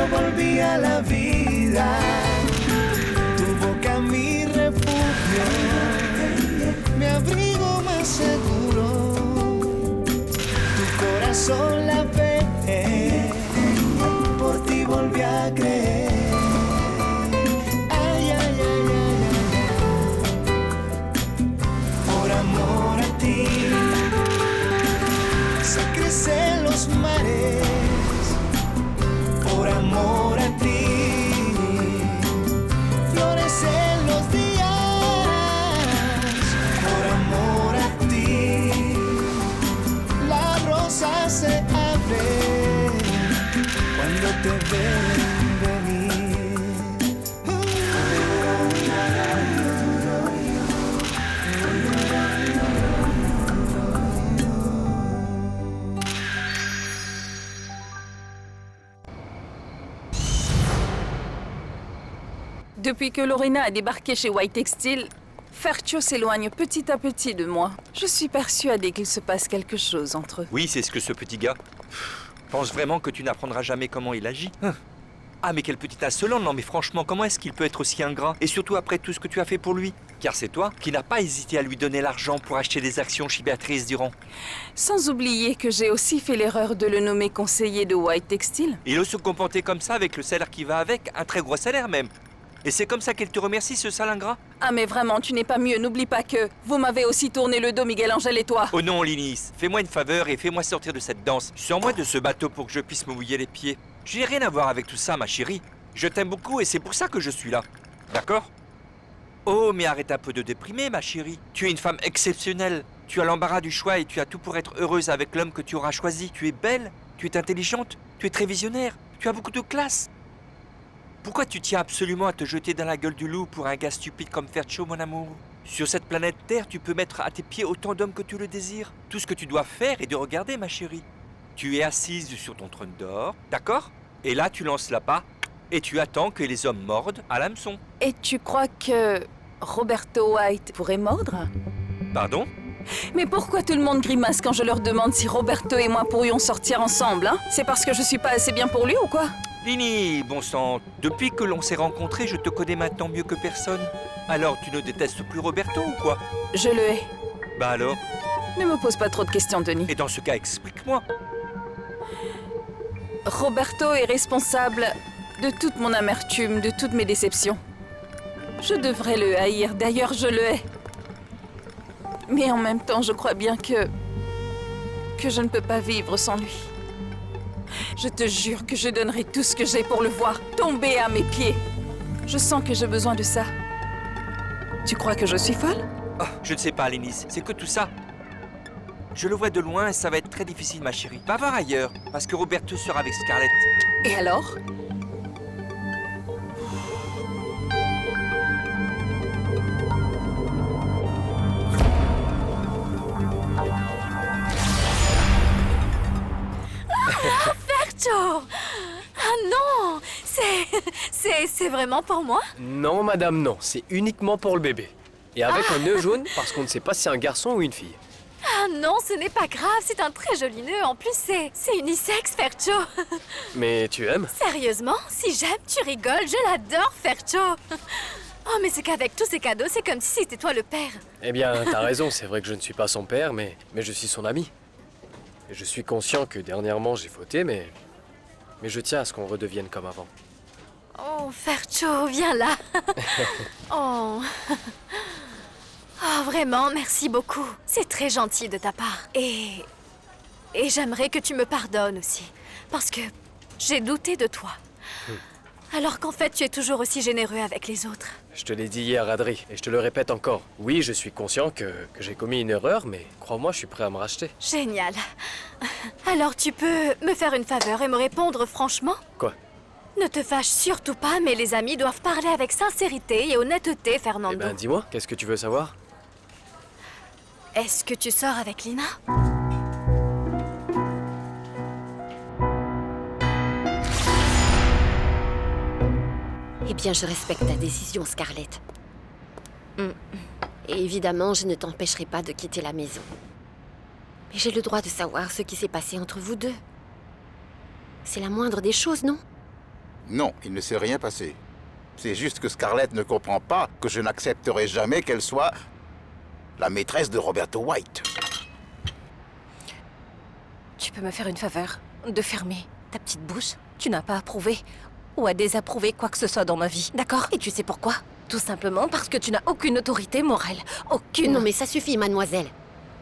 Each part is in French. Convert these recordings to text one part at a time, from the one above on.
volví a la vida. Tu boca mi refugio, mi abrigo más seguro. Tu corazón la fe, por ti volví a creer. Ay, ay, ay, ay, ay, ay. Por amor a ti se crecen los mares. Por amor a ti florecen los días. Por amor a ti la rosa se abre cuando te ven venir. Depuis que Lorena a débarqué chez White Textile, Fercho s'éloigne petit à petit de moi. Je suis persuadée qu'il se passe quelque chose entre eux. Oui, c'est ce que ce petit gars pense vraiment que tu n'apprendras jamais comment il agit. Ah, mais quel petit insolent. Non, mais franchement, comment est-ce qu'il peut être aussi ingrat? Et surtout après tout ce que tu as fait pour lui. Car c'est toi qui n'as pas hésité à lui donner l'argent pour acheter des actions chez Béatrice Durand. Sans oublier que j'ai aussi fait l'erreur de le nommer conseiller de White Textile. Il ose se comporter comme ça avec le salaire qui va avec, un très gros salaire même. Et c'est comme ça qu'elle te remercie, ce sale ingrat? Ah mais vraiment, tu n'es pas mieux. N'oublie pas que vous m'avez aussi tourné le dos, Miguel Angel et toi. Oh non, Linis, fais-moi une faveur et fais-moi sortir de cette danse. Sors-moi de ce bateau pour que je puisse me mouiller les pieds. Je n'ai rien à voir avec tout ça, ma chérie. Je t'aime beaucoup et c'est pour ça que je suis là. D'accord? Oh, mais arrête un peu de déprimer, ma chérie. Tu es une femme exceptionnelle. Tu as l'embarras du choix et tu as tout pour être heureuse avec l'homme que tu auras choisi. Tu es belle, tu es intelligente, tu es très visionnaire, tu as beaucoup de classe. Pourquoi tu tiens absolument à te jeter dans la gueule du loup pour un gars stupide comme Fercho, mon amour? Sur cette planète Terre, tu peux mettre à tes pieds autant d'hommes que tu le désires. Tout ce que tu dois faire est de regarder, ma chérie. Tu es assise sur ton trône d'or, d'accord? Et là, tu lances l'appât et tu attends que les hommes mordent à l'hameçon. Et tu crois que Roberto White pourrait mordre? Pardon? Mais pourquoi tout le monde grimace quand je leur demande si Roberto et moi pourrions sortir ensemble, hein? C'est parce que je suis pas assez bien pour lui ou quoi? Lini, bon sang, depuis que l'on s'est rencontrés, je te connais maintenant mieux que personne. Alors, tu ne détestes plus Roberto ou quoi? Je le hais. Bah alors? Ne me pose pas trop de questions, Tony. Et dans ce cas, explique-moi. Roberto est responsable de toute mon amertume, de toutes mes déceptions. Je devrais le haïr, d'ailleurs je le hais. Mais en même temps, je crois bien que je ne peux pas vivre sans lui. Je te jure que je donnerai tout ce que j'ai pour le voir tomber à mes pieds. Je sens que j'ai besoin de ça. Tu crois que je suis folle? Oh, je ne sais pas, Lénis, c'est que tout ça. Je le vois de loin et ça va être très difficile, ma chérie. Va voir ailleurs, parce que Roberto sera avec Scarlett. Et alors? Fercho! Ah non! C'est vraiment pour moi? Non, madame, non. C'est uniquement pour le bébé. Et avec un nœud jaune, parce qu'on ne sait pas si c'est un garçon ou une fille. Ah non, ce n'est pas grave, c'est un très joli nœud. En plus, c'est unisexe, Fercho. Mais tu aimes? Sérieusement? Si j'aime, tu rigoles, je l'adore, Fercho. Oh, mais c'est qu'avec tous ces cadeaux, c'est comme si c'était toi le père. Eh bien, t'as raison, c'est vrai que je ne suis pas son père, mais je suis son ami. Et je suis conscient que dernièrement j'ai fauté, mais je tiens à ce qu'on redevienne comme avant. Oh, Fercho, viens là. Oh. Oh, vraiment, merci beaucoup. C'est très gentil de ta part. Et j'aimerais que tu me pardonnes aussi. Parce que j'ai douté de toi. Alors qu'en fait, tu es toujours aussi généreux avec les autres. Je te l'ai dit hier, Adri, et je te le répète encore. Oui, je suis conscient que j'ai commis une erreur, mais crois-moi, je suis prêt à me racheter. Génial. Alors tu peux me faire une faveur et me répondre franchement? Quoi? Ne te fâche surtout pas, mais les amis doivent parler avec sincérité et honnêteté, Fernando. Eh ben, dis-moi, qu'est-ce que tu veux savoir? Est-ce que tu sors avec Lina? Eh bien, je respecte ta décision, Scarlett. Et évidemment, je ne t'empêcherai pas de quitter la maison. Mais j'ai le droit de savoir ce qui s'est passé entre vous deux. C'est la moindre des choses, non? Non, il ne s'est rien passé. C'est juste que Scarlett ne comprend pas que je n'accepterai jamais qu'elle soit la maîtresse de Roberto White. Tu peux me faire une faveur? De fermer ta petite bouche? Tu n'as pas approuvé ou à désapprouver quoi que ce soit dans ma vie, d'accord? Et tu sais pourquoi? Tout simplement parce que tu n'as aucune autorité morale. Aucune. Non, mais ça suffit, mademoiselle.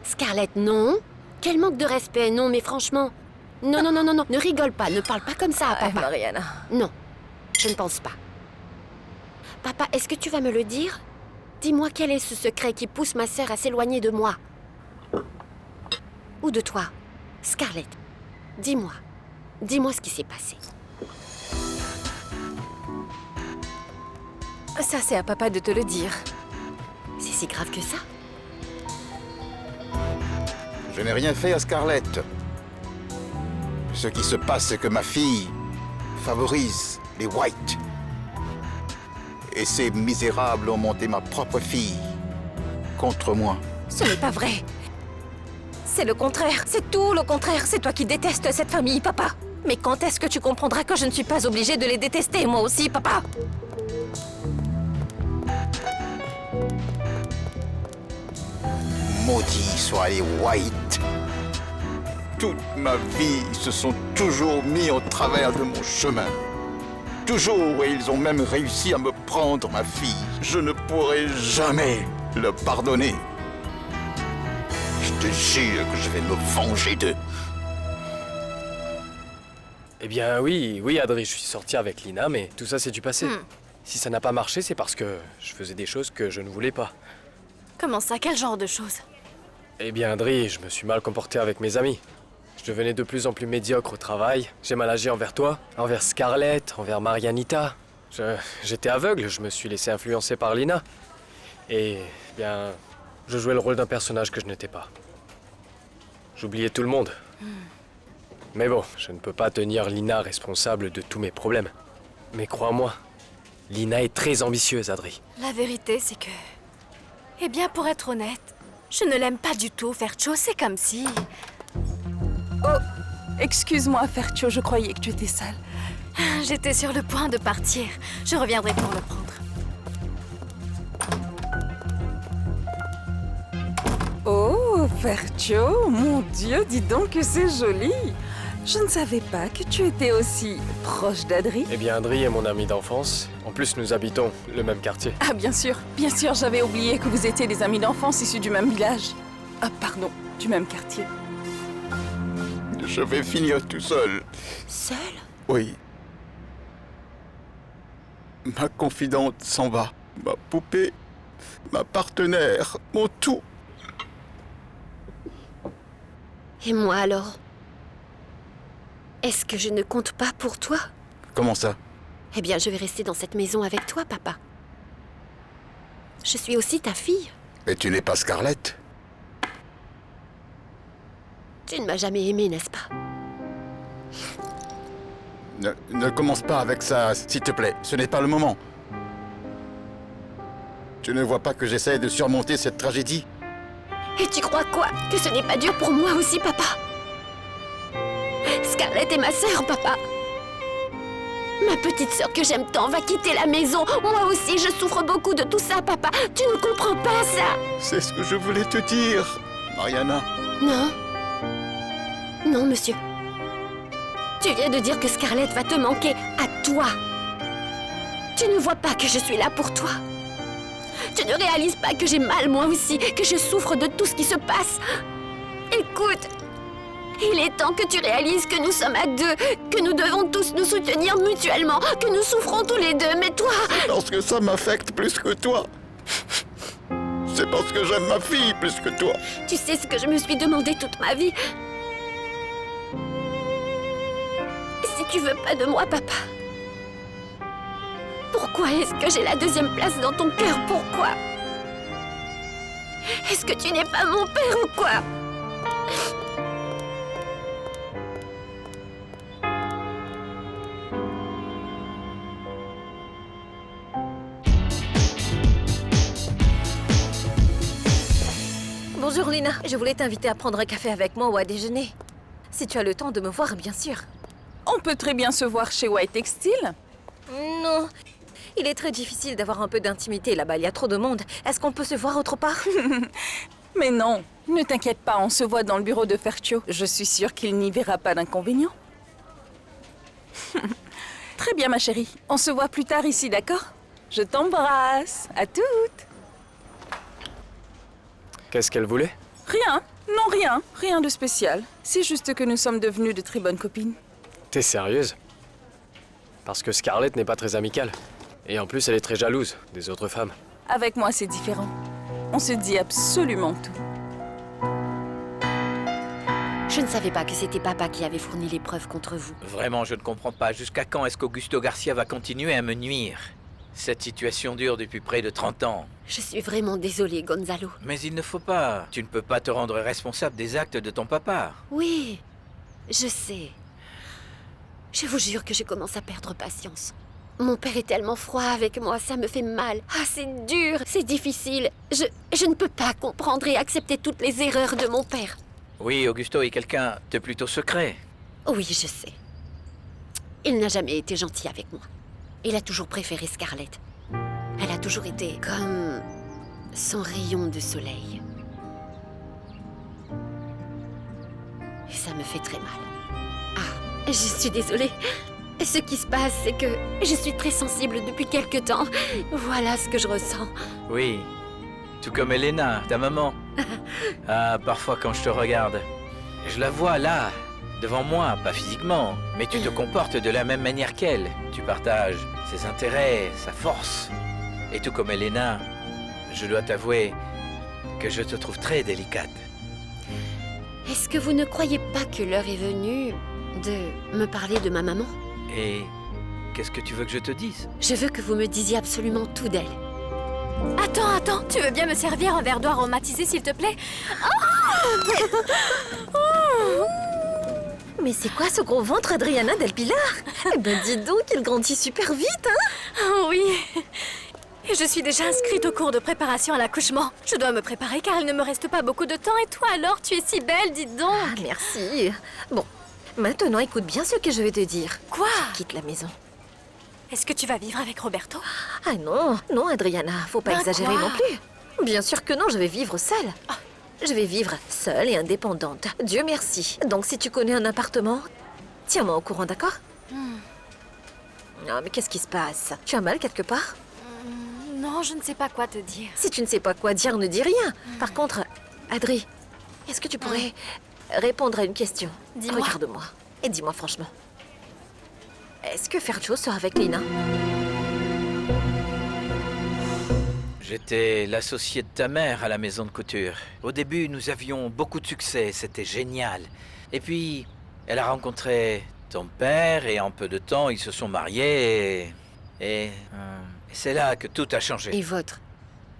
Scarlett, non. Quel manque de respect, non, mais franchement. Non, non, non, non, non, ne rigole pas, ne parle pas comme ça à papa. Mariana. Non, je ne pense pas. Papa, est-ce que tu vas me le dire? Dis-moi quel est ce secret qui pousse ma sœur à s'éloigner de moi? Ou de toi, Scarlett. Dis-moi. Dis-moi ce qui s'est passé. Ça, c'est à papa de te le dire. C'est si grave que ça? Je n'ai rien fait à Scarlett. Ce qui se passe, c'est que ma fille favorise les White. Et ces misérables ont monté ma propre fille contre moi. Ce n'est pas vrai. C'est le contraire. C'est tout le contraire. C'est toi qui détestes cette famille, papa. Mais quand est-ce que tu comprendras que je ne suis pas obligée de les détester, moi aussi, papa? Maudits soient les White. Toute ma vie, ils se sont toujours mis au travers de mon chemin. Toujours, et ils ont même réussi à me prendre ma fille. Je ne pourrai jamais le pardonner. Je te jure que je vais me venger d'eux. Eh bien oui, Adri, je suis sorti avec Lina, mais tout ça c'est du passé. Si ça n'a pas marché, c'est parce que je faisais des choses que je ne voulais pas. Comment ça? Quel genre de choses? Eh bien Adri, je me suis mal comporté avec mes amis. Je devenais de plus en plus médiocre au travail. J'ai mal agi envers toi, envers Scarlett, envers Marianita. J'étais aveugle, je me suis laissé influencer par Lina. Et, bien, je jouais le rôle d'un personnage que je n'étais pas. J'oubliais tout le monde. Mais bon, je ne peux pas tenir Lina responsable de tous mes problèmes. Mais crois-moi, Lina est très ambitieuse, Adri. La vérité, c'est que... Eh bien, pour être honnête, je ne l'aime pas du tout, Fercho. C'est comme si... Oh, excuse-moi, Fercho, je croyais que tu étais sale. J'étais sur le point de partir. Je reviendrai pour le prendre. Oh, Fercho, mon Dieu, dis donc que c'est joli. Je ne savais pas que tu étais aussi proche d'Adri. Eh bien, Adri est mon ami d'enfance. En plus, nous habitons le même quartier. Ah, bien sûr, j'avais oublié que vous étiez des amis d'enfance issus du même village. Ah, pardon, du même quartier. Je vais finir tout seul. Seul? Oui. Ma confidente s'en va. Ma poupée, ma partenaire, mon tout. Et moi alors? Est-ce que je ne compte pas pour toi? Comment ça? Eh bien, je vais rester dans cette maison avec toi, papa. Je suis aussi ta fille. Et tu n'es pas Scarlett? Tu ne m'as jamais aimé, n'est-ce pas? Ne commence pas avec ça, s'il te plaît. Ce n'est pas le moment. Tu ne vois pas que j'essaie de surmonter cette tragédie? Et tu crois quoi? Que ce n'est pas dur pour moi aussi, papa? Scarlett est ma sœur, papa. Ma petite sœur que j'aime tant va quitter la maison. Moi aussi, je souffre beaucoup de tout ça, papa. Tu ne comprends pas ça? C'est ce que je voulais te dire, Mariana. Non. Non, monsieur. Tu viens de dire que Scarlett va te manquer à toi. Tu ne vois pas que je suis là pour toi. Tu ne réalises pas que j'ai mal moi aussi, que je souffre de tout ce qui se passe. Écoute, il est temps que tu réalises que nous sommes à deux, que nous devons tous nous soutenir mutuellement, que nous souffrons tous les deux, mais toi... Parce que ça m'affecte plus que toi. C'est parce que j'aime ma fille plus que toi. Tu sais ce que je me suis demandé toute ma vie. Si tu veux pas de moi, papa, pourquoi est-ce que j'ai la deuxième place dans ton cœur? Pourquoi? Est-ce que tu n'es pas mon père ou quoi? Bonjour Lina, je voulais t'inviter à prendre un café avec moi ou à déjeuner. Si tu as le temps de me voir, bien sûr. On peut très bien se voir chez White Textile. Non. Il est très difficile d'avoir un peu d'intimité là-bas, il y a trop de monde. Est-ce qu'on peut se voir autre part? Mais non, ne t'inquiète pas, on se voit dans le bureau de Fercho. Je suis sûre qu'il n'y verra pas d'inconvénient. Très bien, ma chérie. On se voit plus tard ici, d'accord? Je t'embrasse. À toutes. Qu'est-ce qu'elle voulait? Rien. Non, rien. Rien de spécial. C'est juste que nous sommes devenues de très bonnes copines. T'es sérieuse? Parce que Scarlett n'est pas très amicale. Et en plus, elle est très jalouse des autres femmes. Avec moi, c'est différent. On se dit absolument tout. Je ne savais pas que c'était papa qui avait fourni les preuves contre vous. Vraiment, je ne comprends pas. Jusqu'à quand est-ce qu'Augusto Garcia va continuer à me nuire? Cette situation dure depuis près de 30 ans. Je suis vraiment désolée, Gonzalo. Mais il ne faut pas. Tu ne peux pas te rendre responsable des actes de ton papa. Oui, je sais. Je vous jure que je commence à perdre patience. Mon père est tellement froid avec moi, ça me fait mal. Ah, c'est dur, c'est difficile. Je ne peux pas comprendre et accepter toutes les erreurs de mon père. Oui, Augusto est quelqu'un de plutôt secret. Oui, je sais. Il n'a jamais été gentil avec moi. Il a toujours préféré Scarlett. Elle a toujours été comme son rayon de soleil. Et ça me fait très mal. Ah, je suis désolée. Ce qui se passe, c'est que je suis très sensible depuis quelque temps. Voilà ce que je ressens. Oui, tout comme Elena, ta maman. Ah, parfois quand je te regarde, je la vois là, devant moi, pas physiquement, mais tu te comportes de la même manière qu'elle. Tu partages ses intérêts, sa force. Et tout comme Elena, je dois t'avouer que je te trouve très délicate. Est-ce que vous ne croyez pas que l'heure est venue de me parler de ma maman? Et qu'est-ce que tu veux que je te dise? Je veux que vous me disiez absolument tout d'elle. Attends, tu veux bien me servir un verre d'eau aromatisé, s'il te plaît? Mais c'est quoi ce gros ventre, Adriana Del Pilar? Eh ben dis donc, il grandit super vite, hein? Oh oui. Et je suis déjà inscrite au cours de préparation à l'accouchement. Je dois me préparer car il ne me reste pas beaucoup de temps. Et toi alors, tu es si belle, dis donc. Ah, merci. Bon, maintenant écoute bien ce que je vais te dire. Quoi? Quitte la maison. Est-ce que tu vas vivre avec Roberto? Ah non, non Adriana, faut pas Ben exagérer quoi? non plus. Bien sûr que non, je vais vivre seule. Je vais vivre seule et indépendante. Dieu merci. Donc si tu connais un appartement, tiens-moi au courant, d'accord? Non, mais qu'est-ce qui se passe? Tu as mal quelque part? Non, je ne sais pas quoi te dire. Si tu ne sais pas quoi dire, ne dis rien. Par contre, Adri, est-ce que tu pourrais répondre à une question? Dis-moi. Regarde-moi et dis-moi franchement. Est-ce que Fercho sort avec Lina? J'étais l'associé de ta mère à la maison de couture. Au début, nous avions beaucoup de succès, c'était génial. Et puis, elle a rencontré ton père et en peu de temps, ils se sont mariés et c'est là que tout a changé. Et votre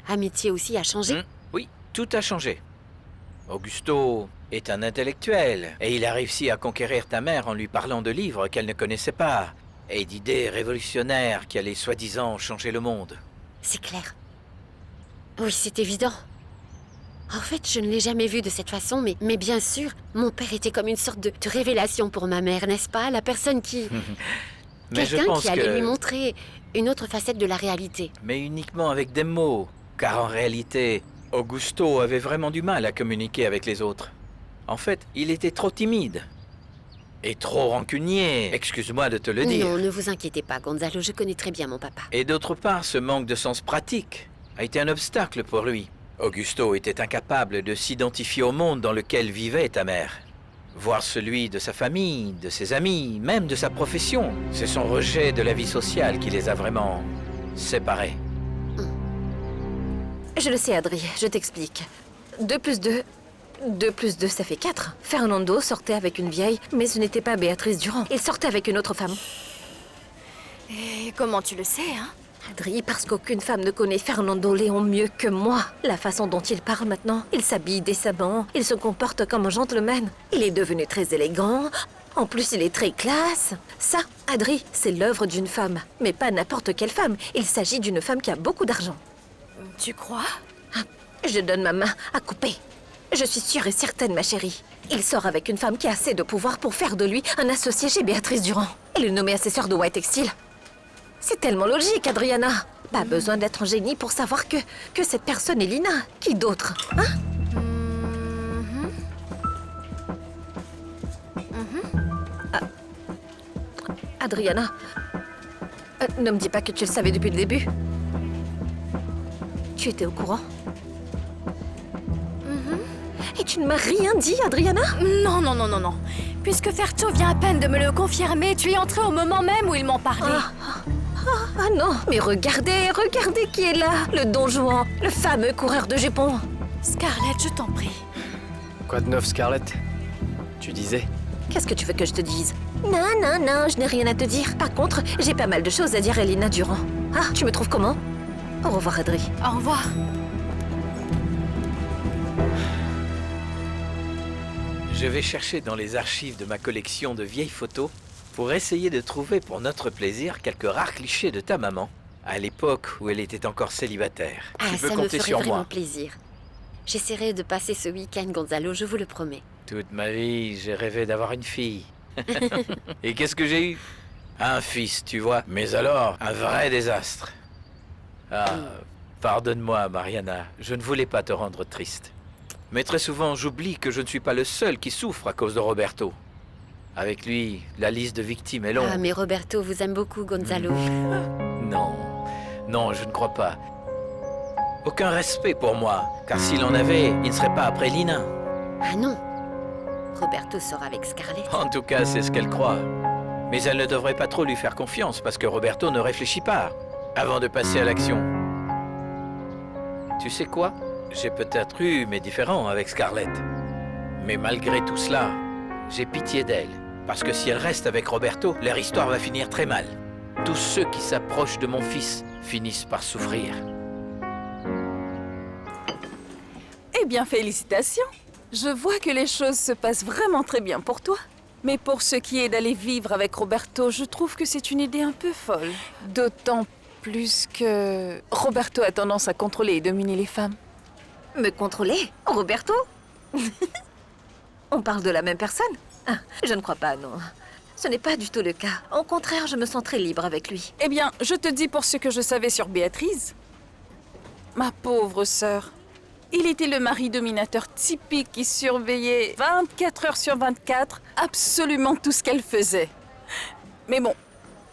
amitié aussi a changé? Oui, tout a changé. Augusto est un intellectuel et il a réussi à conquérir ta mère en lui parlant de livres qu'elle ne connaissait pas et d'idées révolutionnaires qui allaient soi-disant changer le monde. C'est clair. Oui, c'est évident. En fait, je ne l'ai jamais vu de cette façon, mais bien sûr, mon père était comme une sorte de révélation pour ma mère, n'est-ce pas? La personne qui... Mais je Quelqu'un pense qui allait que... lui montrer une autre facette de la réalité. Mais uniquement avec des mots, car en réalité, Augusto avait vraiment du mal à communiquer avec les autres. En fait, il était trop timide. Et trop rancunier, excuse-moi de te le dire. Non, ne vous inquiétez pas, Gonzalo, je connais très bien mon papa. Et d'autre part, ce manque de sens pratique a été un obstacle pour lui. Augusto était incapable de s'identifier au monde dans lequel vivait ta mère. Voir celui de sa famille, de ses amis, même de sa profession. C'est son rejet de la vie sociale qui les a vraiment séparés. Je le sais, Adri, je t'explique. 2 plus 2... 2 plus 2, ça fait 4. Fernando sortait avec une vieille, mais ce n'était pas Béatrice Durand. Il sortait avec une autre femme. Et comment tu le sais, hein? Adri, parce qu'aucune femme ne connaît Fernando Léon mieux que moi. La façon dont il parle maintenant, il s'habille décemment, il se comporte comme un gentleman. Il est devenu très élégant, en plus il est très classe. Ça, Adri, c'est l'œuvre d'une femme. Mais pas n'importe quelle femme, il s'agit d'une femme qui a beaucoup d'argent. Tu crois? Je donne ma main à couper. Je suis sûre et certaine, ma chérie. Il sort avec une femme qui a assez de pouvoir pour faire de lui un associé chez Béatrice Durand. Il est nommé assesseur de White Textile. C'est tellement logique, Adriana. Pas besoin d'être un génie pour savoir que cette personne est Lina. Qui d'autre, hein? Adriana, ne me dis pas que tu le savais depuis le début. Tu étais au courant? Et tu ne m'as rien dit, Adriana? Non, non, non, non, non. Puisque Fercho vient à peine de me le confirmer, tu es entrée au moment même où il m'en parlait. Ah non, mais regardez qui est là. Le Don Juan, le fameux coureur de jupons. Scarlett, je t'en prie. Quoi de neuf, Scarlett? Tu disais? Qu'est-ce que tu veux que je te dise? Non, non, non, je n'ai rien à te dire. Par contre, j'ai pas mal de choses à dire à Lina Durand. Ah, tu me trouves comment? Au revoir, Adri. Au revoir. Je vais chercher dans les archives de ma collection de vieilles photos pour essayer de trouver pour notre plaisir quelques rares clichés de ta maman, à l'époque où elle était encore célibataire. Ah, Tu peux ça me compter ferait sur vraiment moi. plaisir. J'essaierai de passer ce week-end, Gonzalo, je vous le promets. Toute ma vie, j'ai rêvé d'avoir une fille. Et qu'est-ce que j'ai eu? Un fils, tu vois. Mais alors, un vrai désastre. Ah, pardonne-moi, Mariana. Je ne voulais pas te rendre triste. Mais très souvent, j'oublie que je ne suis pas le seul qui souffre à cause de Roberto. Avec lui, la liste de victimes est longue. Ah, mais Roberto vous aime beaucoup, Gonzalo. Non, non, je ne crois pas. Aucun respect pour moi, car s'il en avait, il ne serait pas après Lina. Ah non. Roberto sort avec Scarlett. En tout cas, c'est ce qu'elle croit. Mais elle ne devrait pas trop lui faire confiance, parce que Roberto ne réfléchit pas avant de passer à l'action. Tu sais quoi? J'ai peut-être eu mes différends avec Scarlett. Mais malgré tout cela, j'ai pitié d'elle. Parce que si elle reste avec Roberto, leur histoire va finir très mal. Tous ceux qui s'approchent de mon fils finissent par souffrir. Eh bien, félicitations. Je vois que les choses se passent vraiment très bien pour toi. Mais pour ce qui est d'aller vivre avec Roberto, je trouve que c'est une idée un peu folle. D'autant plus que Roberto a tendance à contrôler et dominer les femmes. Me contrôler? Roberto? On parle de la même personne? Ah, je ne crois pas, non. Ce n'est pas du tout le cas. Au contraire, je me sens très libre avec lui. Eh bien, je te dis pour ce que je savais sur Béatrice. Ma pauvre sœur. Il était le mari dominateur typique qui surveillait 24 heures sur 24 absolument tout ce qu'elle faisait. Mais bon,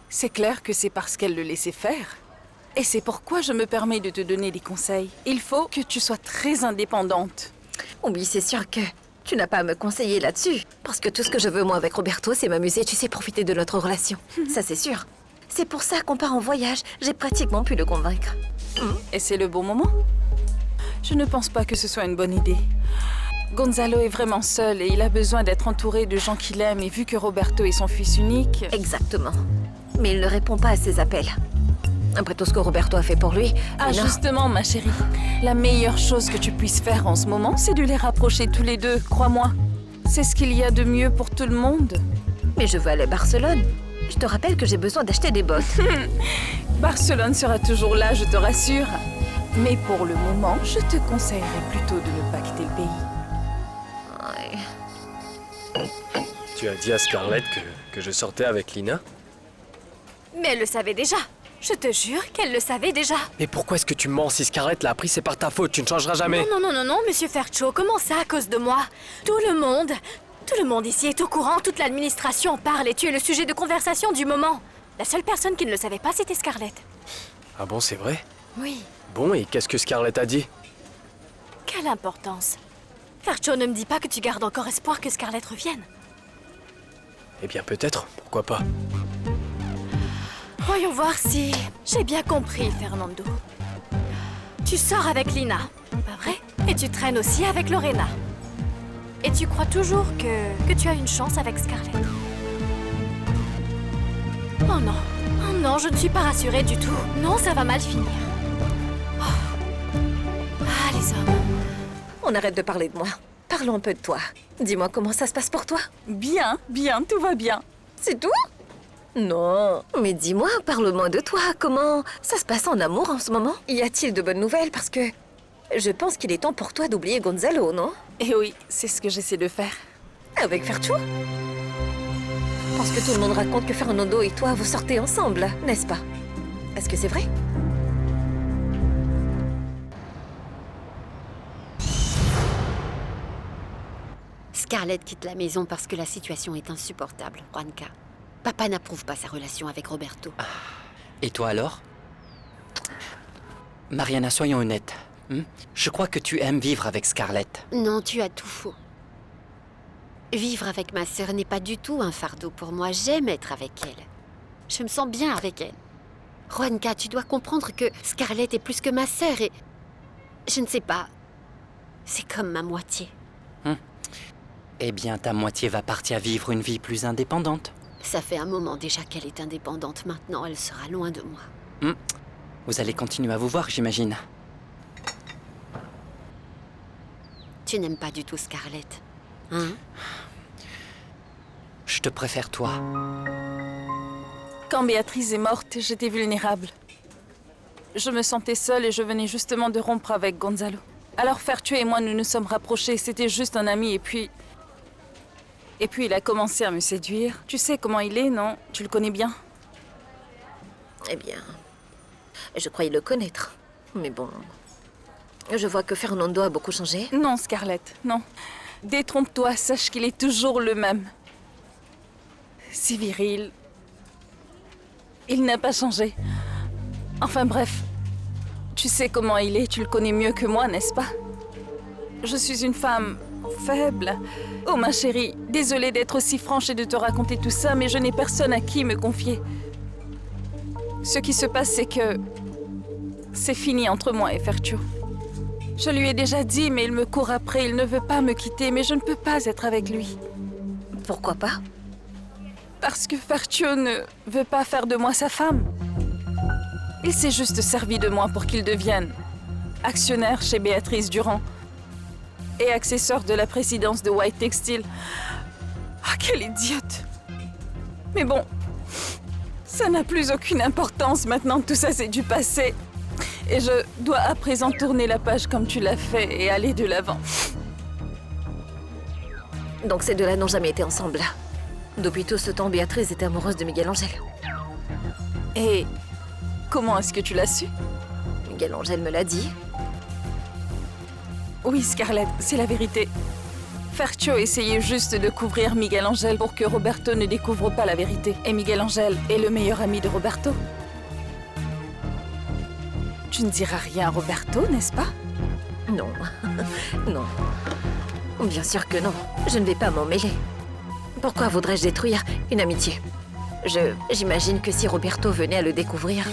c'est clair que c'est parce qu'elle le laissait faire. Et c'est pourquoi je me permets de te donner des conseils. Il faut que tu sois très indépendante. Oui, c'est sûr que tu n'as pas à me conseiller là-dessus. Parce que tout ce que je veux, moi, avec Roberto, c'est m'amuser, tu sais, profiter de notre relation. Ça, c'est sûr. C'est pour ça qu'on part en voyage. J'ai pratiquement pu le convaincre. Et c'est le bon moment? Je ne pense pas que ce soit une bonne idée. Gonzalo est vraiment seul et il a besoin d'être entouré de gens qu'il aime. Et vu que Roberto est son fils unique... Exactement. Mais il ne répond pas à ses appels. Après tout ce que Roberto a fait pour lui... Ah, non. justement, ma chérie. La meilleure chose que tu puisses faire en ce moment, c'est de les rapprocher tous les deux, crois-moi. C'est ce qu'il y a de mieux pour tout le monde. Mais je veux aller à Barcelone. Je te rappelle que j'ai besoin d'acheter des bottes. Barcelone sera toujours là, je te rassure. Mais pour le moment, je te conseillerais plutôt de ne pas quitter le pays. Tu as dit à Scarlett que je sortais avec Lina? Mais elle le savait déjà. Je te jure qu'elle le savait déjà. Mais pourquoi est-ce que tu mens? Si Scarlett l'a appris, c'est par ta faute, tu ne changeras jamais. Non, non, non, non, non, monsieur Fercho, comment ça à cause de moi? Tout le monde ici est au courant, toute l'administration en parle et tu es le sujet de conversation du moment. La seule personne qui ne le savait pas, c'était Scarlett. Ah bon, c'est vrai? Oui, Bon, et qu'est-ce que Scarlett a dit? quelle importance. Fercho, ne me dis pas que tu gardes encore espoir que Scarlett revienne. Eh bien, peut-être, pourquoi pas. Voyons voir si j'ai bien compris, Fernando. Tu sors avec Lina, pas vrai? Et tu traînes aussi avec Lorena. Et tu crois toujours que tu as une chance avec Scarlett. Oh non, je ne suis pas rassurée du tout. Non, ça va mal finir. Oh. Ah, les hommes. On arrête de parler de moi. Parlons un peu de toi. Dis-moi comment ça se passe pour toi. Bien, bien, tout va bien. C'est tout? Non, mais dis-moi, parle-moi de toi. Comment ça se passe en amour en ce moment? Y a-t-il de bonnes nouvelles? Parce que je pense qu'il est temps pour toi d'oublier Gonzalo, non? Et oui, c'est ce que j'essaie de faire. Avec Fercho? Parce que tout le monde raconte que Fernando et toi, vous sortez ensemble, n'est-ce pas? Est-ce que c'est vrai? Scarlett quitte la maison parce que la situation est insupportable, Juanca. Papa n'approuve pas sa relation avec Roberto. Et toi alors? Mariana, soyons honnêtes. Je crois que tu aimes vivre avec Scarlett. Non, tu as tout faux. Vivre avec ma sœur n'est pas du tout un fardeau pour moi. J'aime être avec elle. Je me sens bien avec elle. Juanca, tu dois comprendre que Scarlett est plus que ma sœur et... Je ne sais pas. C'est comme ma moitié. Eh bien, ta moitié va partir vivre une vie plus indépendante. Ça fait un moment déjà qu'elle est indépendante. Maintenant, elle sera loin de moi. Vous allez continuer à vous voir, j'imagine. Tu n'aimes pas du tout Scarlett, hein? Je te préfère toi. Quand Béatrice est morte, j'étais vulnérable. Je me sentais seule et je venais justement de rompre avec Gonzalo. Alors Fertueux et moi, nous nous sommes rapprochés. C'était juste un ami et puis... il a commencé à me séduire. Tu sais comment il est, non? Tu le connais bien? Eh bien, je croyais le connaître. Mais bon, je vois que Fernando a beaucoup changé. Non, Scarlett, non. Détrompe-toi, sache qu'il est toujours le même. Si viril. Il n'a pas changé. Enfin bref, tu sais comment il est, tu le connais mieux que moi, n'est-ce pas? Je suis une femme faible. Oh ma chérie, désolée d'être aussi franche et de te raconter tout ça, mais je n'ai personne à qui me confier. Ce qui se passe, c'est que... c'est fini entre moi et Fertueux. Je lui ai déjà dit, mais il me court après, il ne veut pas me quitter, mais je ne peux pas être avec lui. Pourquoi pas? Parce que Fertueux ne veut pas faire de moi sa femme. Il s'est juste servi de moi pour qu'il devienne actionnaire chez Béatrice Durand et accessoire de la présidence de White Textile. Ah, quelle idiote! Mais bon, ça n'a plus aucune importance maintenant, tout ça c'est du passé. Et je dois à présent tourner la page comme tu l'as fait et aller de l'avant. Donc ces deux-là n'ont jamais été ensemble. Depuis tout ce temps, Béatrice était amoureuse de Miguel Angel. Et comment est-ce que tu l'as su? Miguel Angel me l'a dit. Oui, Scarlett, c'est la vérité. Fertueux essayait juste de couvrir Miguel Angel pour que Roberto ne découvre pas la vérité. Et Miguel Angel est le meilleur ami de Roberto. Tu ne diras rien à Roberto, n'est-ce pas? Non. Non. Bien sûr que non. Je ne vais pas m'en mêler. Pourquoi voudrais-je détruire une amitié? J'imagine que si Roberto venait à le découvrir,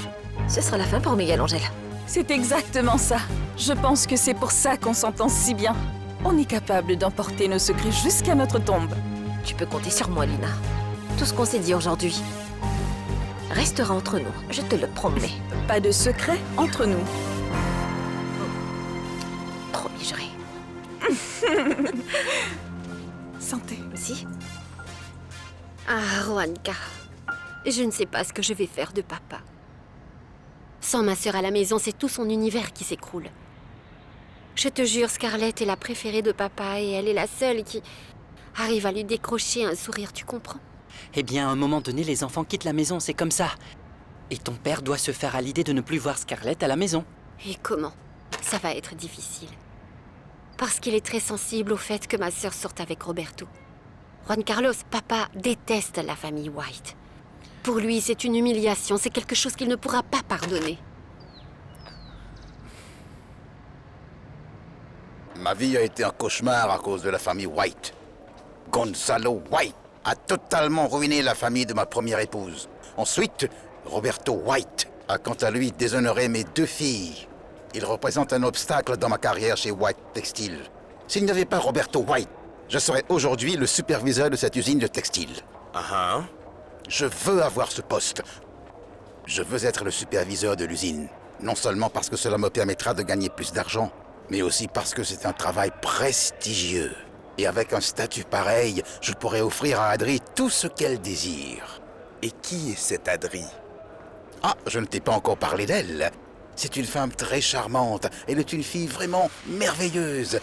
ce sera la fin pour Miguel Angel. C'est exactement ça. Je pense que c'est pour ça qu'on s'entend si bien. On est capable d'emporter nos secrets jusqu'à notre tombe. Tu peux compter sur moi, Lina. Tout ce qu'on s'est dit aujourd'hui restera entre nous, je te le promets. Pas de secret entre nous. Promis, juré. Santé. Si? Ah, Juanca. Je ne sais pas ce que je vais faire de papa. Sans ma sœur à la maison, c'est tout son univers qui s'écroule. Je te jure, Scarlett est la préférée de papa et elle est la seule qui arrive à lui décrocher un sourire, tu comprends? Eh bien, à un moment donné, les enfants quittent la maison, c'est comme ça. Et ton père doit se faire à l'idée de ne plus voir Scarlett à la maison. Et comment? Ça va être difficile. Parce qu'il est très sensible au fait que ma sœur sorte avec Roberto. Juan Carlos, papa déteste la famille White. Pour lui, c'est une humiliation, c'est quelque chose qu'il ne pourra pas pardonner. Ma vie a été un cauchemar à cause de la famille White. Gonzalo White a totalement ruiné la famille de ma première épouse. Ensuite, Roberto White a quant à lui déshonoré mes deux filles. Il représente un obstacle dans ma carrière chez White Textile. S'il n'y avait pas Roberto White, je serais aujourd'hui le superviseur de cette usine de textile. Je veux avoir ce poste. Je veux être le superviseur de l'usine. Non seulement parce que cela me permettra de gagner plus d'argent, mais aussi parce que c'est un travail prestigieux. Et avec un statut pareil, je pourrais offrir à Adri tout ce qu'elle désire. Et qui est cette Adri? Ah, je ne t'ai pas encore parlé d'elle. C'est une femme très charmante. Elle est une fille vraiment merveilleuse,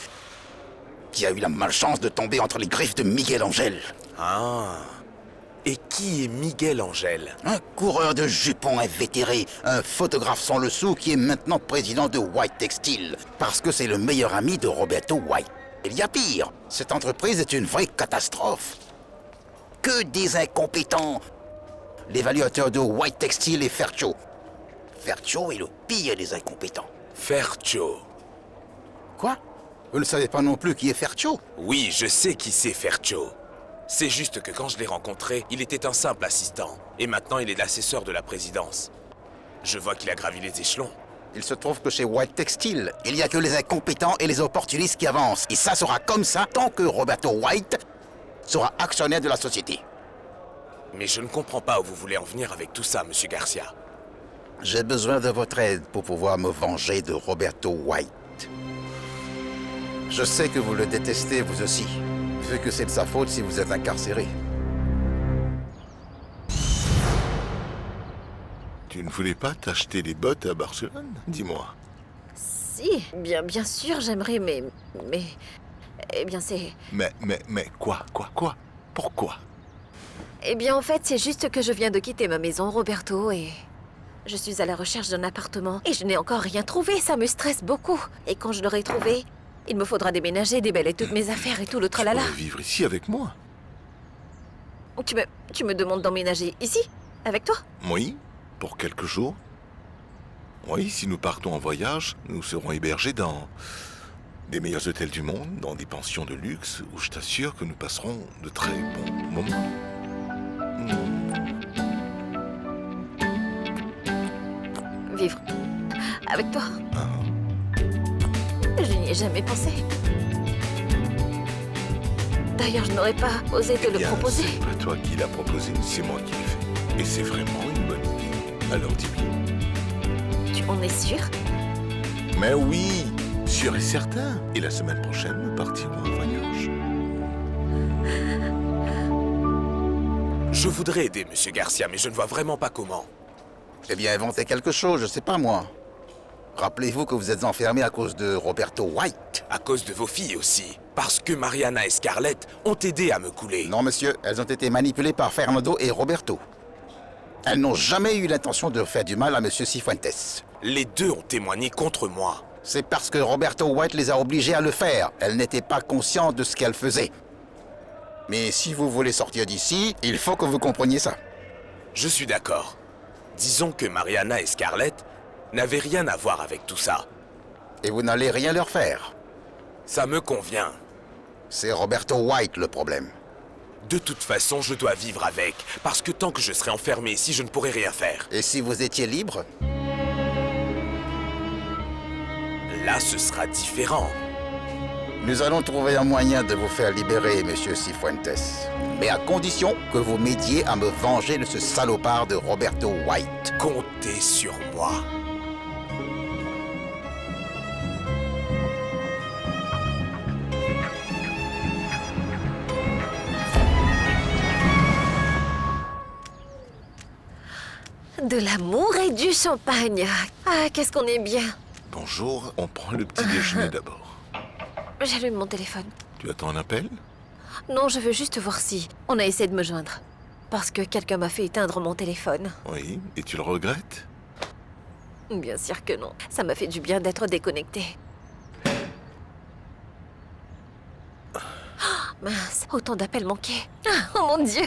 qui a eu la malchance de tomber entre les griffes de Miguel Angel. Ah. Et qui est Miguel Angel? Un coureur de jupons invétéré, un photographe sans le sou qui est maintenant président de White Textile, parce que c'est le meilleur ami de Roberto White. Il y a pire, cette entreprise est une vraie catastrophe. Que des incompétents. L'évaluateur de White Textile est Fercho. Fercho est le pire des incompétents. Fercho. Quoi? Vous ne savez pas non plus qui est Fercho? Oui, je sais qui c'est Fercho. C'est juste que quand je l'ai rencontré, il était un simple assistant. Et maintenant, il est l'assesseur de la présidence. Je vois qu'il a gravi les échelons. Il se trouve que chez White Textile, il n'y a que les incompétents et les opportunistes qui avancent. Et ça sera comme ça tant que Roberto White sera actionnaire de la société. Mais je ne comprends pas où vous voulez en venir avec tout ça, Monsieur Garcia. J'ai besoin de votre aide pour pouvoir me venger de Roberto White. Je sais que vous le détestez vous aussi, vu que c'est de sa faute si vous êtes incarcéré. Tu ne voulais pas t'acheter des bottes à Barcelone? Dis-moi. Si, bien sûr, j'aimerais, mais... Eh bien, c'est... Mais quoi? Pourquoi? Eh bien, en fait, c'est juste que je viens de quitter ma maison, Roberto, et... Je suis à la recherche d'un appartement, et je n'ai encore rien trouvé, ça me stresse beaucoup. Et quand je l'aurai trouvé, il me faudra déménager, déballer toutes mes affaires et tout le tralala. Tu pourrais vivre ici avec moi. Tu me demandes d'emménager ici? Avec toi? Oui, pour quelques jours. Oui, si nous partons en voyage, nous serons hébergés dans des meilleurs hôtels du monde, dans des pensions de luxe, où je t'assure que nous passerons de très bons moments. Vivre avec toi? Je n'y ai jamais pensé. D'ailleurs, je n'aurais pas osé te le proposer. C'est pas toi qui l'as proposé, c'est moi qui l'ai fait. Et c'est vraiment une bonne idée. Alors dis oui. Tu en es sûr? Mais oui, sûr et certain. Et la semaine prochaine, nous partirons en voyage. Je voudrais aider Monsieur Garcia, mais je ne vois vraiment pas comment. Eh bien, inventez quelque chose, je sais pas moi. Rappelez-vous que vous êtes enfermé à cause de Roberto White. À cause de vos filles aussi. Parce que Mariana et Scarlett ont aidé à me couler. Non, monsieur, elles ont été manipulées par Fernando et Roberto. Elles n'ont jamais eu l'intention de faire du mal à monsieur Cifuentes. Les deux ont témoigné contre moi. C'est parce que Roberto White les a obligées à le faire. Elles n'étaient pas conscientes de ce qu'elles faisaient. Mais si vous voulez sortir d'ici, il faut que vous compreniez ça. Je suis d'accord. Disons que Mariana et Scarlett n'avaient rien à voir avec tout ça. Et vous n'allez rien leur faire. Ça me convient. C'est Roberto White le problème. De toute façon, je dois vivre avec. Parce que tant que je serai enfermé ici, je ne pourrai rien faire. Et si vous étiez libre? Là, ce sera différent. Nous allons trouver un moyen de vous faire libérer, monsieur Cifuentes. Mais à condition que vous m'aidiez à me venger de ce salopard de Roberto White. Comptez sur moi. De l'amour et du champagne. Ah, qu'est-ce qu'on est bien. Bonjour, on prend le petit déjeuner d'abord. J'allume mon téléphone. Tu attends un appel? Non, je veux juste voir si on a essayé de me joindre. Parce que quelqu'un m'a fait éteindre mon téléphone. Oui, et tu le regrettes? Bien sûr que non. Ça m'a fait du bien d'être déconnectée. Oh, mince, autant d'appels manqués. Ah, oh mon Dieu.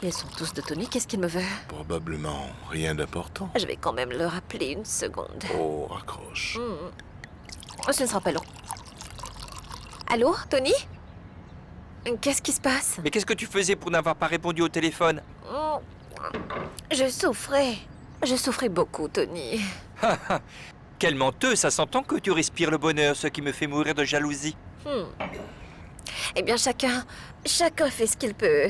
Ils sont tous de Tony, qu'est-ce qu'il me veut? Probablement rien d'important. Je vais quand même le rappeler une seconde. Oh, raccroche. Ce ne sera pas long. Allô, Tony? Qu'est-ce qui se passe? Mais qu'est-ce que tu faisais pour n'avoir pas répondu au téléphone? Je souffrais. Je souffrais beaucoup, Tony. Quel menteux, ça s'entend que tu respires le bonheur, ce qui me fait mourir de jalousie. Eh bien, chacun fait ce qu'il peut.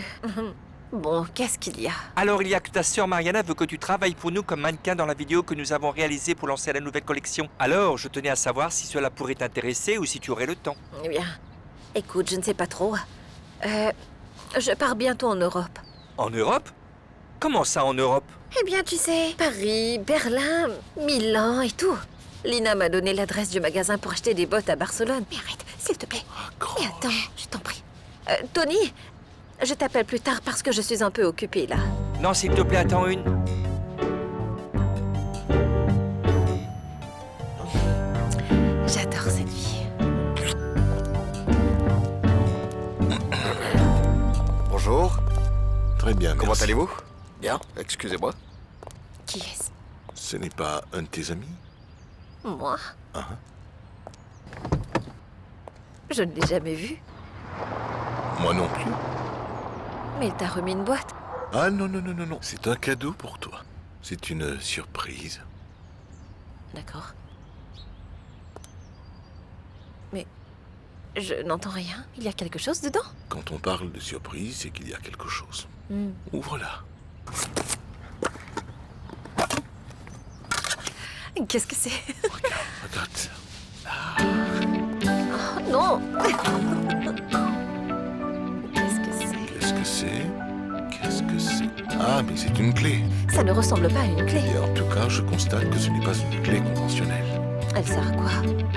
Bon, qu'est-ce qu'il y a? Alors, il y a que ta sœur Mariana veut que tu travailles pour nous comme mannequin dans la vidéo que nous avons réalisée pour lancer la nouvelle collection. Alors, je tenais à savoir si cela pourrait t'intéresser ou si tu aurais le temps. Eh bien, écoute, je ne sais pas trop. Je pars bientôt en Europe. En Europe? Comment ça, en Europe? Eh bien, tu sais, Paris, Berlin, Milan et tout. Lina m'a donné l'adresse du magasin pour acheter des bottes à Barcelone. Mais arrête, s'il te plaît. Raccroche. Et attends, je t'en prie. Tony, Je t'appelle plus tard parce que je suis un peu occupée là. Non, s'il te plaît, attends une. J'adore cette vie. Bonjour, Très bien, comment merci. allez-vous? Bien, excusez-moi. Qui est-ce? Ce n'est pas un de tes amis? Moi? Ah, Je ne l'ai jamais vu. moi non plus. Mais il t'a remis une boîte. Ah non, non, non, non, non. C'est un cadeau pour toi. C'est une surprise. D'accord. Mais je n'entends rien. Il y a quelque chose dedans? Quand on parle de surprise, c'est qu'il y a quelque chose. Ouvre-la. Qu'est-ce que c'est? Regarde ça. Oh non! Qu'est-ce que c'est? Qu'est-ce que c'est? Qu'est-ce que c'est? Ah, mais c'est une clé. Ça ne ressemble pas à une clé. Et en tout cas, je constate que ce n'est pas une clé conventionnelle. Elle sert à quoi?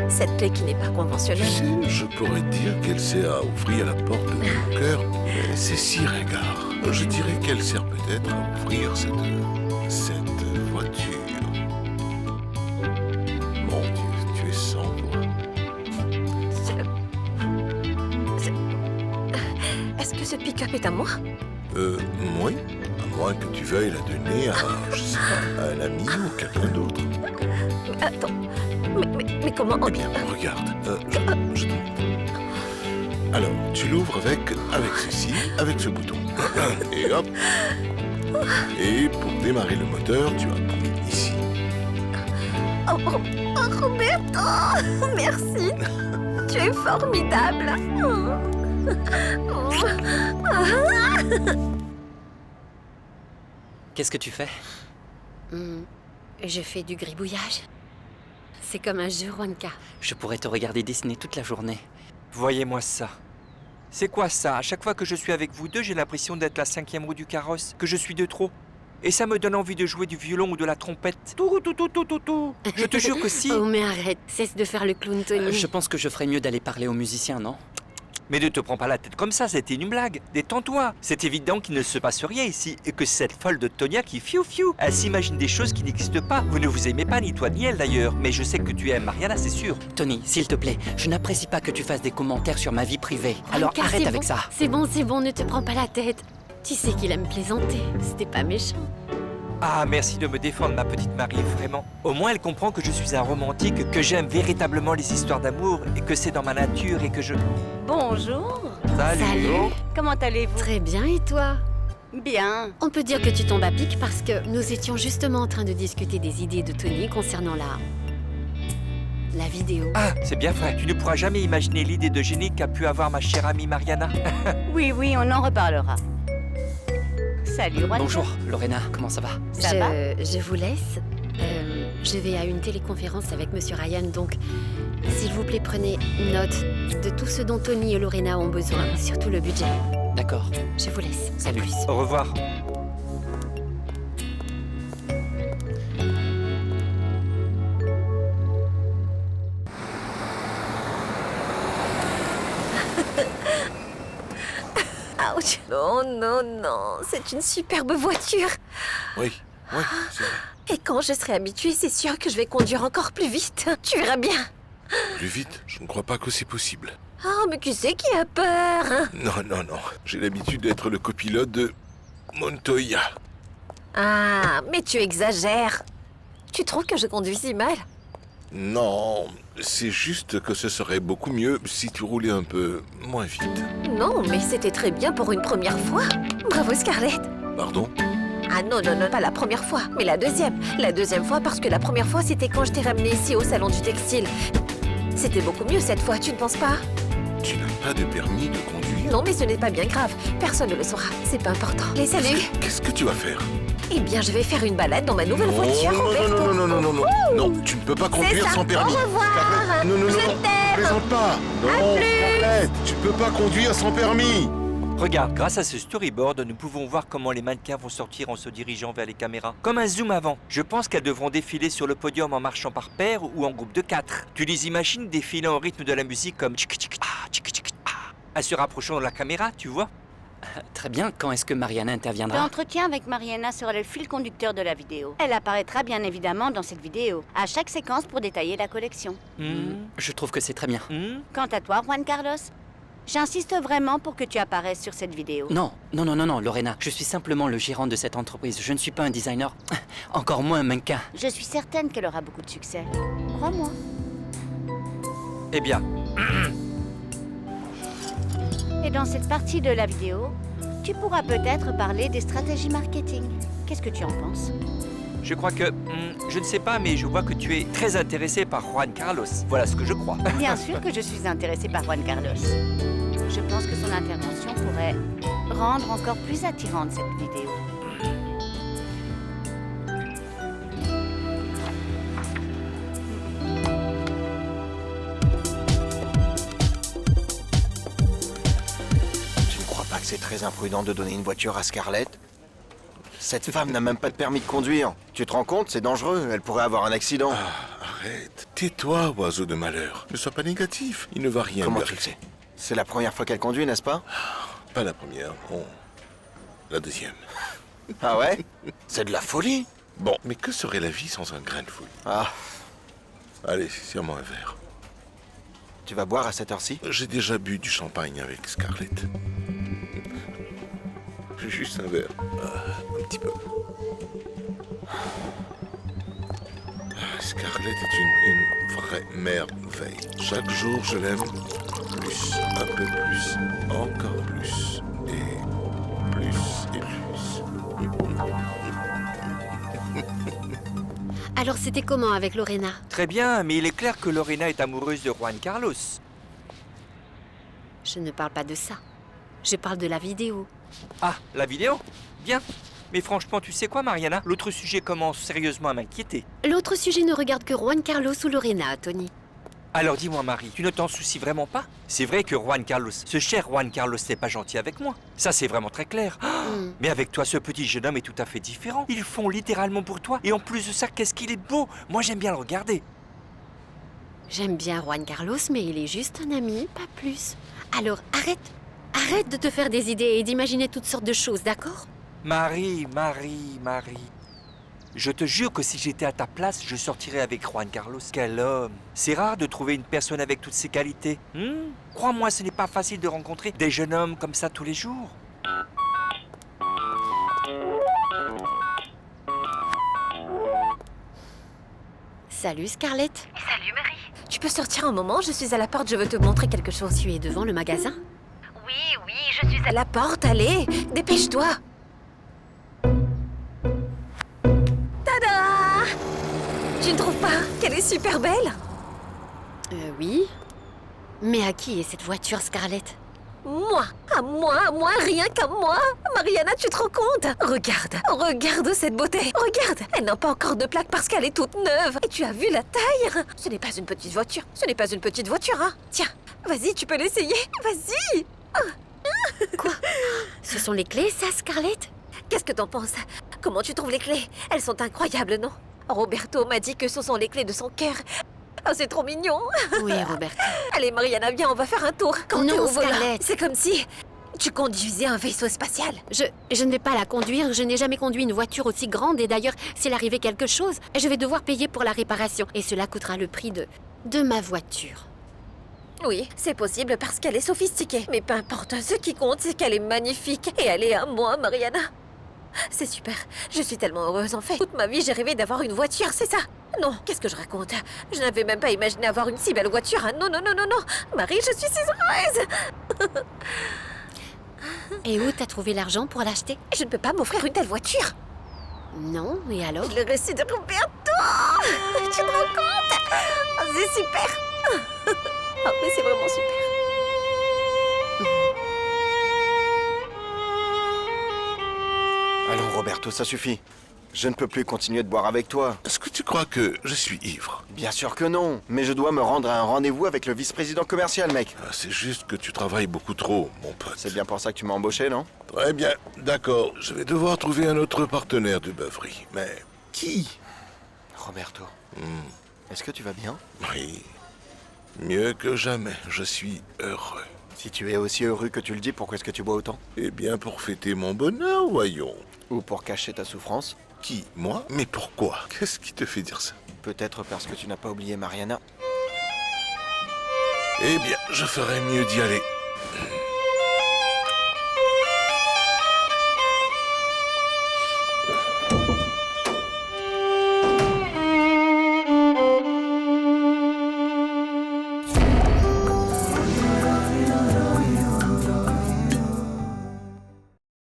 Cette clé qui n'est pas Tu conventionnelle. sais, je pourrais dire qu'elle sert à ouvrir la porte de mon cœur, mais c'est si ringard. Je dirais qu'elle sert peut-être à ouvrir cette voiture. Mon Dieu, tu es sans voix. Est-ce que ce pick-up est à moi? Oui. À moins que tu veuilles la donner à, je sais pas, à un ami ou quelqu'un d'autre. Attends. Mais comment? Eh bien, regarde. Je t'en prie. Alors, tu l'ouvres avec ceci, avec ce bouton. Et hop. Et pour démarrer le moteur, tu appuies ici. Oh, Roberto! Merci! Tu es formidable! Qu'est-ce que tu fais? Je fais du gribouillage. C'est comme un jeu Wanka. Je pourrais te regarder Disney toute la journée. Voyez-moi ça. C'est quoi ça? À chaque fois que je suis avec vous deux, j'ai l'impression d'être la 5e roue du carrosse, que je suis de trop. Et ça me donne envie de jouer du violon ou de la trompette. Tout. Je te jure que si. Oh, mais arrête, cesse de faire le clown, Tony. Je pense que je ferais mieux d'aller parler aux musiciens, non? Mais ne te prends pas la tête comme ça, c'était une blague. Détends-toi. C'est évident qu'il ne se passe rien ici et que c'est cette folle de Tonia qui fiou. Elle s'imagine des choses qui n'existent pas. Vous ne vous aimez pas, ni toi ni elle d'ailleurs. Mais je sais que tu aimes Mariana, c'est sûr. Tony, s'il te plaît, je n'apprécie pas que tu fasses des commentaires sur ma vie privée. Alors Wanka, arrête c'est avec bon. ça. C'est bon, ne te prends pas la tête. Tu sais qu'il aime plaisanter. C'était pas méchant. Ah, merci de me défendre, ma petite Marie, vraiment. Au moins, elle comprend que je suis un romantique, que j'aime véritablement les histoires d'amour et que c'est dans ma nature et que je... Bonjour. Salut. Comment allez-vous? Très bien, et toi? Bien. On peut dire que tu tombes à pic parce que nous étions justement en train de discuter des idées de Tony concernant la vidéo. Ah, c'est bien vrai. Tu ne pourras jamais imaginer l'idée de génie qu'a pu avoir ma chère amie Mariana. Oui, on en reparlera. Salut, Juan. Bonjour, Lorena, comment ça va? Ça va? Je vous laisse. Je vais à une téléconférence avec Monsieur Ryan, donc s'il vous plaît, prenez note de tout ce dont Tony et Lorena ont besoin, surtout le budget. D'accord. Je vous laisse. Salut. À plus. Au revoir. Ouch! Non, c'est une superbe voiture. Oui, c'est vrai. Et quand je serai habituée, c'est sûr que je vais conduire encore plus vite. Tu verras bien. Plus vite, je ne crois pas que c'est possible. Oh, mais qui c'est qui a peur, hein? Non. J'ai l'habitude d'être le copilote de Montoya. Ah, mais tu exagères. Tu trouves que je conduis si mal? Non, c'est juste que ce serait beaucoup mieux si tu roulais un peu moins vite. Non, mais c'était très bien pour une première fois. Bravo, Scarlett. Pardon? Ah non, pas la première fois, mais la deuxième. La deuxième fois parce que la première fois, c'était quand je t'ai ramené ici au salon du textile. C'était beaucoup mieux cette fois, tu ne penses pas? Tu n'as pas de permis de conduire? Non, mais ce n'est pas bien grave. Personne ne le saura. C'est pas important. Les salut. Qu'est-ce que tu vas faire? Eh bien, je vais faire une balade dans ma nouvelle voiture, Roberto. Non. Non, tu ne peux pas conduire ça. sans permis. Au revoir. Scarlett, non. Je t'aime. Plaisante pas. Non, Scarlett, tu ne peux pas conduire sans permis. Regarde, grâce à ce storyboard, nous pouvons voir comment les mannequins vont sortir en se dirigeant vers les caméras. Comme un zoom avant. Je pense qu'elles devront défiler sur le podium en marchant par paire ou en groupe de 4. Tu les imagines défiler au rythme de la musique comme tchik tchik ah, tchik tchik ah, en se rapprochant de la caméra, tu vois? Très bien, quand est-ce que Mariana interviendra? L'entretien avec Mariana sera le fil conducteur de la vidéo. Elle apparaîtra bien évidemment dans cette vidéo, à chaque séquence pour détailler la collection. Je trouve que c'est très bien. Quant à toi, Juan Carlos, j'insiste vraiment pour que tu apparaisses sur cette vidéo. Non, Lorena. Je suis simplement le gérant de cette entreprise. Je ne suis pas un designer. Encore moins un mannequin. Je suis certaine qu'elle aura beaucoup de succès. Crois-moi. Eh bien, Et dans cette partie de la vidéo, tu pourras peut-être parler des stratégies marketing. Qu'est-ce que tu en penses? je crois que... je ne sais pas, mais je vois que tu es très intéressé par Juan Carlos. Voilà ce que je crois. Bien sûr que je suis intéressée par Juan Carlos. Je pense que son intervention pourrait rendre encore plus attirante cette vidéo. Tu ne crois pas que c'est très imprudent de donner une voiture à Scarlett? Cette femme n'a même pas de permis de conduire. Tu te rends compte? C'est dangereux. Elle pourrait avoir un accident. Arrête. Tais-toi, oiseau de malheur. Ne sois pas négatif. Il ne va rien. Comment tu le sais? C'est la première fois qu'elle conduit, n'est-ce pas? Pas la première, non. La deuxième. Ah ouais? C'est de la folie. Bon, mais que serait la vie sans un grain de folie? Ah. Allez, serre-moi un verre. Tu vas boire à cette heure-ci? J'ai déjà bu du champagne avec Scarlett. Juste un verre. Un petit peu. Scarlett est une vraie merveille. Chaque jour, je l'aime plus, un peu plus, encore plus, et plus, et plus. Alors c'était comment avec Lorena? Très bien, mais il est clair que Lorena est amoureuse de Juan Carlos. Je ne parle pas de ça. Je parle de la vidéo. Ah, la vidéo? Bien. Mais franchement, tu sais quoi, Mariana? L'autre sujet commence sérieusement à m'inquiéter. L'autre sujet ne regarde que Juan Carlos ou Lorena, Tony. Alors dis-moi, Marie, tu ne t'en soucies vraiment pas? C'est vrai que Juan Carlos, ce cher Juan Carlos n'est pas gentil avec moi. Ça, c'est vraiment très clair. Mais avec toi, ce petit jeune homme est tout à fait différent. Ils font littéralement pour toi. Et en plus de ça, qu'est-ce qu'il est beau! Moi, j'aime bien le regarder. J'aime bien Juan Carlos, mais il est juste un ami, pas plus. Alors arrête. Arrête de te faire des idées et d'imaginer toutes sortes de choses, d'accord? Marie. Je te jure que si j'étais à ta place, je sortirais avec Juan Carlos. Quel homme! C'est rare de trouver une personne avec toutes ces qualités. Crois-moi, ce n'est pas facile de rencontrer des jeunes hommes comme ça tous les jours. Salut Scarlett. Salut Marie. Tu peux sortir un moment? Je suis à la porte, je veux te montrer quelque chose. Tu es devant le magasin? Oui, je suis à la porte, allez, dépêche-toi. Tada! Tu ne trouves pas qu'elle est super belle? Oui. Mais à qui est cette voiture, Scarlett? Moi, à moi, rien qu'à moi. Mariana, tu te rends compte? Regarde cette beauté. Regarde, elle n'a pas encore de plaque parce qu'elle est toute neuve. Et tu as vu la taille? Ce n'est pas une petite voiture. Hein? Tiens, vas-y, tu peux l'essayer. Vas-y. Quoi? Ce sont les clés, ça, Scarlett? Qu'est-ce que t'en penses? Comment tu trouves les clés? Elles sont incroyables, non? Roberto m'a dit que ce sont les clés de son cœur. Oh, c'est trop mignon. Oui, Roberto. Allez, Mariana, viens, on va faire un tour. Quand t'es Non, au volant, Scarlett. c'est comme si tu conduisais un vaisseau spatial. Je ne vais pas la conduire. Je n'ai jamais conduit une voiture aussi grande. Et d'ailleurs, s'il arrivait quelque chose, je vais devoir payer pour la réparation. Et cela coûtera le prix de ma voiture. Oui, c'est possible parce qu'elle est sophistiquée. Mais peu importe, ce qui compte, c'est qu'elle est magnifique. Et elle est à moi, Mariana. C'est super. Je suis tellement heureuse, en fait. Toute ma vie, j'ai rêvé d'avoir une voiture, c'est ça? Non, qu'est-ce que je raconte? Je n'avais même pas imaginé avoir une si belle voiture. Ah, non. Marie, je suis si heureuse. Et où t'as trouvé l'argent pour l'acheter? Je ne peux pas m'offrir une telle voiture. Non, et alors? Je l'ai reçu de Roberto. Tu te rends compte? Oh, c'est super. Oh, mais c'est vraiment super. Allons, Roberto, ça suffit. Je ne peux plus continuer de boire avec toi. Est-ce que tu crois que je suis ivre? Bien sûr que non, mais je dois me rendre à un rendez-vous avec le vice-président commercial, mec. C'est juste que tu travailles beaucoup trop, mon pote. C'est bien pour ça que tu m'as embauché, non? Très bien, d'accord. Je vais devoir trouver un autre partenaire de beuverie. Mais qui? Roberto, est-ce que tu vas bien? Oui. Mieux que jamais, je suis heureux. Si tu es aussi heureux que tu le dis, pourquoi est-ce que tu bois autant? Eh bien, pour fêter mon bonheur, voyons. Ou pour cacher ta souffrance? Qui? Moi? Mais pourquoi? Qu'est-ce qui te fait dire ça? Peut-être parce que tu n'as pas oublié Mariana. Eh bien, je ferais mieux d'y aller.